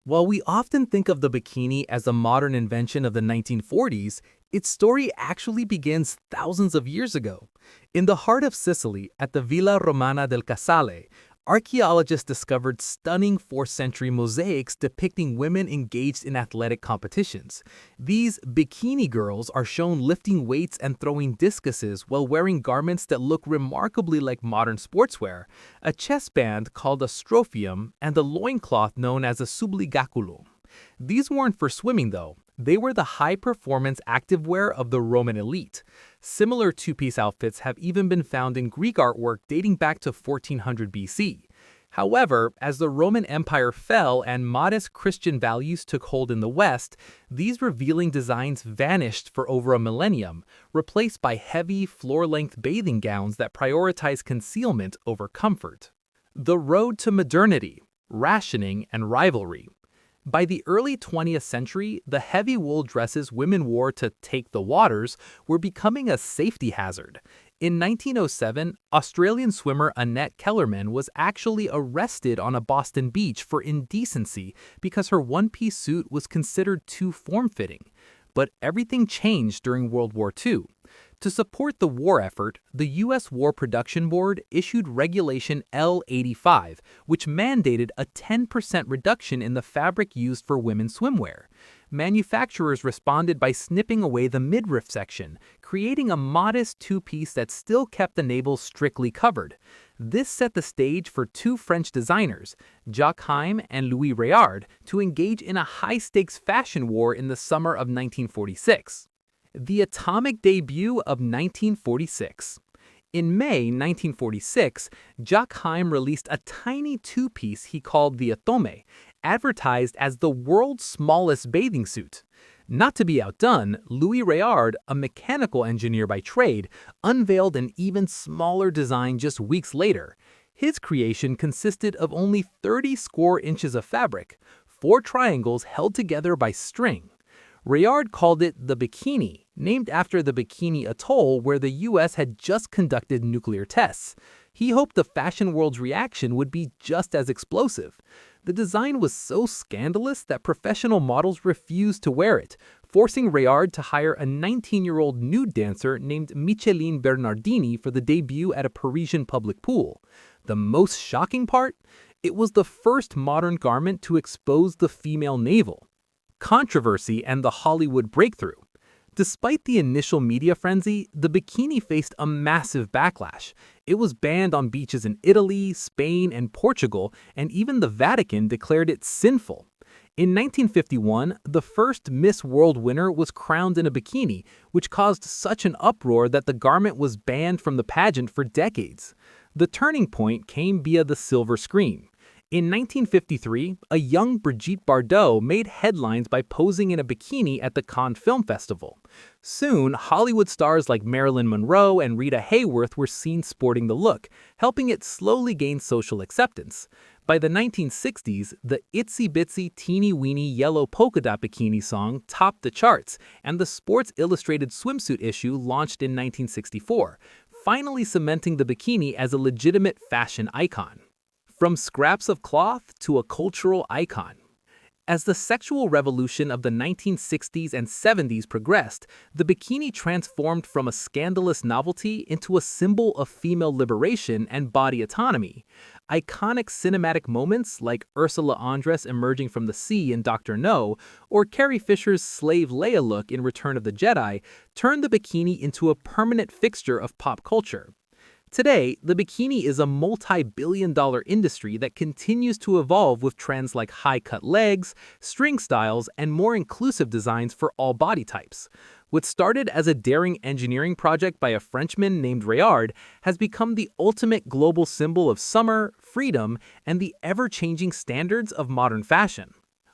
While we often think of the bikini as a modern invention of the 1940s, its story actually begins thousands of years ago. In the heart of Sicily, at the Villa Romana del Casale, archaeologists discovered stunning 4th century mosaics depicting women engaged in athletic competitions. These bikini girls are shown lifting weights and throwing discuses while wearing garments that look remarkably like modern sportswear, a chest band called a strophium, and a loincloth known as a subligaculum. These weren't for swimming though. They were the high-performance activewear of the Roman elite. Similar two-piece outfits have even been found in Greek artwork dating back to 1400 BC. However, as the Roman Empire fell and modest Christian values took hold in the West, these revealing designs vanished for over a millennium, replaced by heavy, floor-length bathing gowns that prioritize concealment over comfort. The road to modernity, rationing, and rivalry. By the early 20th century, the heavy wool dresses women wore to take the waters were becoming a safety hazard. In 1907, Australian swimmer Annette Kellerman was actually arrested on a Boston beach for indecency because her one-piece suit was considered too form-fitting. But everything changed during World War II. To support the war effort, the U.S. War Production Board issued Regulation L-85, which mandated a 10% reduction in the fabric used for women's swimwear. Manufacturers responded by snipping away the midriff section, creating a modest two-piece that still kept the navel strictly covered. This set the stage for two French designers, Jacques Heim and Louis Réard, to engage in a high-stakes fashion war in the summer of 1946. The atomic debut of 1946. In May 1946, Jacques Heim released a tiny two-piece he called the Atome, advertised as the world's smallest bathing suit. Not to be outdone, Louis Réard, a mechanical engineer by trade, unveiled an even smaller design just weeks later. His creation consisted of only 30 square inches of fabric, 4 triangles held together by string. Réard called it the Bikini, named after the Bikini Atoll where the US had just conducted nuclear tests. He hoped the fashion world's reaction would be just as explosive. The design was so scandalous that professional models refused to wear it, forcing Réard to hire a 19-year-old nude dancer named Micheline Bernardini for the debut at a Parisian public pool. The most shocking part? It was the first modern garment to expose the female navel. Controversy and the Hollywood breakthrough. Despite the initial media frenzy, the bikini faced a massive backlash. It was banned on beaches in Italy, Spain, and Portugal, and even the Vatican declared it sinful. In 1951, the first Miss World winner was crowned in a bikini, which caused such an uproar that the garment was banned from the pageant for decades. The turning point came via the silver screen. In 1953, a young Brigitte Bardot made headlines by posing in a bikini at the Cannes Film Festival. Soon, Hollywood stars like Marilyn Monroe and Rita Hayworth were seen sporting the look, helping it slowly gain social acceptance. By the 1960s, the Itsy Bitsy Teeny Weeny Yellow Polka Dot Bikini song topped the charts, and the Sports Illustrated swimsuit issue launched in 1964, finally cementing the bikini as a legitimate fashion icon. From scraps of cloth to a cultural icon. As the sexual revolution of the 1960s and 70s progressed, the bikini transformed from a scandalous novelty into a symbol of female liberation and body autonomy. Iconic cinematic moments like Ursula Andress emerging from the sea in Dr. No, or Carrie Fisher's slave Leia look in Return of the Jedi, turned the bikini into a permanent fixture of pop culture. Today, the bikini is a multi-billion-dollar industry that continues to evolve with trends like high-cut legs, string styles, and more inclusive designs for all body types. What started as a daring engineering project by a Frenchman named Réard has become the ultimate global symbol of summer, freedom, and the ever-changing standards of modern fashion.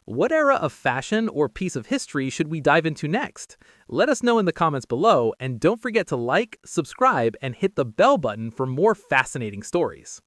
What era of fashion or piece of history should we dive into next? Let us know in the comments below, and don't forget to like, subscribe, and hit the bell button for more fascinating stories.